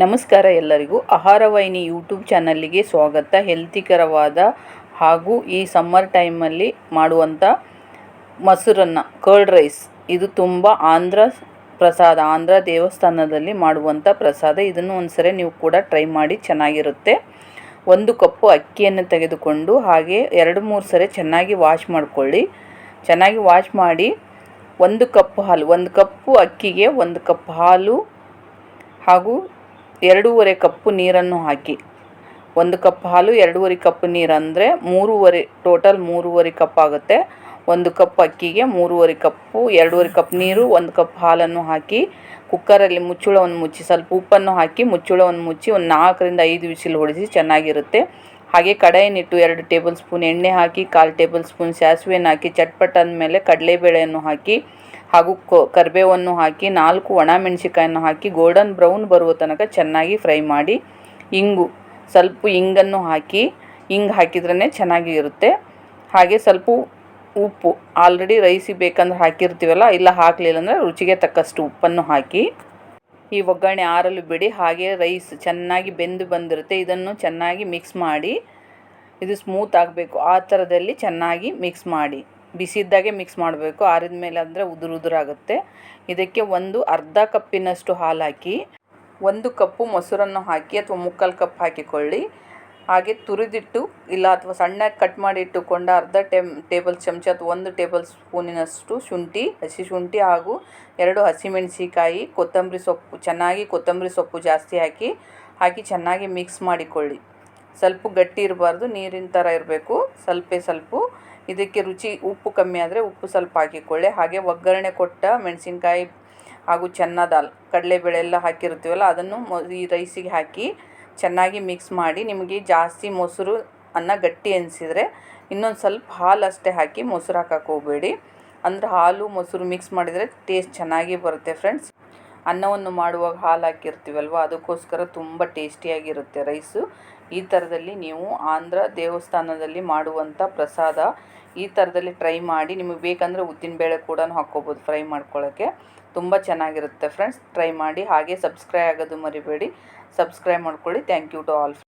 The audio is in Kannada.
ನಮಸ್ಕಾರ ಎಲ್ಲರಿಗೂ. ಆಹಾರವಾಹಿನಿ ಯೂಟ್ಯೂಬ್ ಚಾನಲ್ಗೆ ಸ್ವಾಗತ. ಹೆಲ್ತಿಕರವಾದ ಹಾಗೂ ಈ ಸಮ್ಮರ್ ಟೈಮಲ್ಲಿ ಮಾಡುವಂಥ ಮೊಸರನ್ನ ಕರ್ಡ್ ರೈಸ್, ಇದು ತುಂಬ ಆಂಧ್ರ ದೇವಸ್ಥಾನದಲ್ಲಿ ಮಾಡುವಂಥ ಪ್ರಸಾದ. ಇದನ್ನು ಒಂದ್ಸರಿ ನೀವು ಕೂಡ ಟ್ರೈ ಮಾಡಿ, ಚೆನ್ನಾಗಿರುತ್ತೆ. 1 ಕಪ್ಪು ಅಕ್ಕಿಯನ್ನು ತೆಗೆದುಕೊಂಡು ಹಾಗೆ 2-3 ಸರಿ ಚೆನ್ನಾಗಿ ವಾಶ್ ಮಾಡ್ಕೊಳ್ಳಿ. ಚೆನ್ನಾಗಿ ವಾಶ್ ಮಾಡಿ 1 ಕಪ್ ಹಾಲು, 1 ಕಪ್ಪು ಅಕ್ಕಿಗೆ 1 ಕಪ್ ಹಾಲು ಹಾಗೂ 2.5 ಕಪ್ಪು ನೀರನ್ನು ಹಾಕಿ. 1 ಕಪ್ ಹಾಲು 2.5 ಕಪ್ ನೀರು ಅಂದರೆ ಟೋಟಲ್ 3.5 ಕಪ್ ಆಗುತ್ತೆ. 1 ಕಪ್ ಅಕ್ಕಿಗೆ 3.5 ಕಪ್ಪು, 2.5 ಕಪ್ ನೀರು, 1 ಕಪ್ ಹಾಲನ್ನು ಹಾಕಿ ಕುಕ್ಕರಲ್ಲಿ ಮುಚ್ಚಳವನ್ನು ಮುಚ್ಚಿ, ಸ್ವಲ್ಪ ಉಪ್ಪನ್ನು ಹಾಕಿ ಮುಚ್ಚಳವನ್ನು ಮುಚ್ಚಿ ಒಂದು 4ರಿಂದ 5 ವಿಸಿಲ್ ಹೊಡೆಸಿ ಚೆನ್ನಾಗಿರುತ್ತೆ. ಹಾಗೆ ಕಡಾಯಿನಿಟ್ಟು 2 ಟೇಬಲ್ ಸ್ಪೂನ್ ಎಣ್ಣೆ ಹಾಕಿ 1/4 ಟೇಬಲ್ ಸ್ಪೂನ್ ಸಾಸಿವೆಯನ್ನು ಹಾಕಿ ಚಟ್ಪಟ್ ಅಂದಮೇಲೆ ಕಡಲೆಬೇಳೆಯನ್ನು ಹಾಕಿ ಹಾಗೂ ಕರಿಬೇವನ್ನು ಹಾಕಿ 4 ಒಣಮೆಣಸಿಕಾಯನ್ನು ಹಾಕಿ ಗೋಲ್ಡನ್ ಬ್ರೌನ್ ಬರುವ ತನಕ ಚೆನ್ನಾಗಿ ಫ್ರೈ ಮಾಡಿ, ಸ್ವಲ್ಪ ಇಂಗನ್ನು ಹಾಕಿ, ಹಿಂಗೆ ಹಾಕಿದ್ರೇ ಚೆನ್ನಾಗಿ ಇರುತ್ತೆ. ಹಾಗೆ ಸ್ವಲ್ಪ ಉಪ್ಪು, ಆಲ್ರೆಡಿ ರೈಸಿಗೆ ಬೇಕಂದ್ರೆ ಹಾಕಿರ್ತೀವಲ್ಲ, ಇಲ್ಲ ಹಾಕಲಿಲ್ಲ ಅಂದರೆ ರುಚಿಗೆ ತಕ್ಕಷ್ಟು ಉಪ್ಪನ್ನು ಹಾಕಿ ಈ ಒಗ್ಗರಣೆ ಆರಲು ಬಿಡಿ. ಹಾಗೆ ರೈಸ್ ಚೆನ್ನಾಗಿ ಬೆಂದು ಬಂದಿರುತ್ತೆ. ಇದನ್ನು ಚೆನ್ನಾಗಿ ಮಿಕ್ಸ್ ಮಾಡಿ, ಇದು ಸ್ಮೂತ್ ಆಗಬೇಕು ಆ ಥರದಲ್ಲಿ ಚೆನ್ನಾಗಿ ಮಿಕ್ಸ್ ಮಾಡಿ. ಬಿಸಿದ್ದಾಗೆ ಮಿಕ್ಸ್ ಮಾಡಬೇಕು, ಆರಿದ ಮೇಲೆ ಅಂದರೆ ಉದುರಾಗುತ್ತೆ. ಇದಕ್ಕೆ ಅರ್ಧ ಕಪ್ಪಿನಷ್ಟು ಹಾಲು ಹಾಕಿ 1 ಕಪ್ಪು ಮೊಸರನ್ನು ಹಾಕಿ ಅಥವಾ 3/4 ಕಪ್ ಹಾಕಿಕೊಳ್ಳಿ. ಹಾಗೆ ತುರಿದಿಟ್ಟು ಇಲ್ಲ ಅಥವಾ ಸಣ್ಣಗೆ ಕಟ್ ಮಾಡಿ ಇಟ್ಟುಕೊಂಡ ಅರ್ಧ ಟೇಬಲ್ ಚಮಚ ಅಥವಾ 1 ಟೇಬಲ್ ಸ್ಪೂನಿನಷ್ಟು ಹಸಿ ಶುಂಠಿ ಹಾಗೂ 2 ಹಸಿಮೆಣಸಿಕಾಯಿ, ಕೊತ್ತಂಬರಿ ಸೊಪ್ಪು ಜಾಸ್ತಿ ಹಾಕಿ ಚೆನ್ನಾಗಿ ಮಿಕ್ಸ್ ಮಾಡಿಕೊಳ್ಳಿ. ಸ್ವಲ್ಪ ಗಟ್ಟಿ ಇರಬಾರ್ದು, ನೀರಿನ ಥರ ಇರಬೇಕು. ಸ್ವಲ್ಪ ಇದಕ್ಕೆ ಉಪ್ಪು ಕಮ್ಮಿ ಆದರೆ ಉಪ್ಪು ಸ್ವಲ್ಪ ಹಾಕಿಕೊಳ್ಳಿ. ಹಾಗೆ ಒಗ್ಗರಣೆ ಕೊಟ್ಟ ಮೆಣಸಿನ್ಕಾಯಿ ಹಾಗೂ ದಾಲ್ ಕಡಲೆಬೇಳೆ ಎಲ್ಲ ಹಾಕಿರ್ತೀವಲ್ಲ, ಅದನ್ನು ಈ ರೈಸಿಗೆ ಹಾಕಿ ಚೆನ್ನಾಗಿ ಮಿಕ್ಸ್ ಮಾಡಿ. ನಿಮಗೆ ಜಾಸ್ತಿ ಮೊಸರು ಗಟ್ಟಿ ಅನಿಸಿದರೆ ಇನ್ನೊಂದು ಸ್ವಲ್ಪ ಹಾಲು ಅಷ್ಟೇ ಹಾಕಿ, ಮೊಸರು ಹಾಕಕ್ಕೆ ಹೋಗಬೇಡಿ. ಅಂದರೆ ಹಾಲು ಮೊಸರು ಮಿಕ್ಸ್ ಮಾಡಿದರೆ ಟೇಸ್ಟ್ ಚೆನ್ನಾಗಿ ಬರುತ್ತೆ ಫ್ರೆಂಡ್ಸ್. ಅನ್ನವನ್ನು ಮಾಡುವಾಗ ಹಾಲು ಹಾಕಿರ್ತೀವಲ್ವ, ಅದಕ್ಕೋಸ್ಕರ ತುಂಬ ಟೇಸ್ಟಿಯಾಗಿರುತ್ತೆ ರೈಸು. ಈ ಥರದಲ್ಲಿ ನೀವು ಆಂಧ್ರ ದೇವಸ್ಥಾನದಲ್ಲಿ ಮಾಡುವಂಥ ಪ್ರಸಾದ ಈ ಥರದಲ್ಲಿ ಟ್ರೈ ಮಾಡಿ. ನಿಮಗೆ ಬೇಕಂದರೆ ಉದ್ದಿನಬೇಳೆ ಕೂಡ ಹಾಕ್ಕೋಬೋದು ಫ್ರೈ ಮಾಡ್ಕೊಳ್ಳೋಕ್ಕೆ. ತುಂಬ ಚೆನ್ನಾಗಿರುತ್ತೆ ಫ್ರೆಂಡ್ಸ್, ಟ್ರೈ ಮಾಡಿ. ಹಾಗೆ ಸಬ್ಸ್ಕ್ರೈಬ್ ಆಗೋದು ಮರಿಬೇಡಿ, ಸಬ್ಸ್ಕ್ರೈಬ್ ಮಾಡ್ಕೊಳ್ಳಿ. Thank you to all.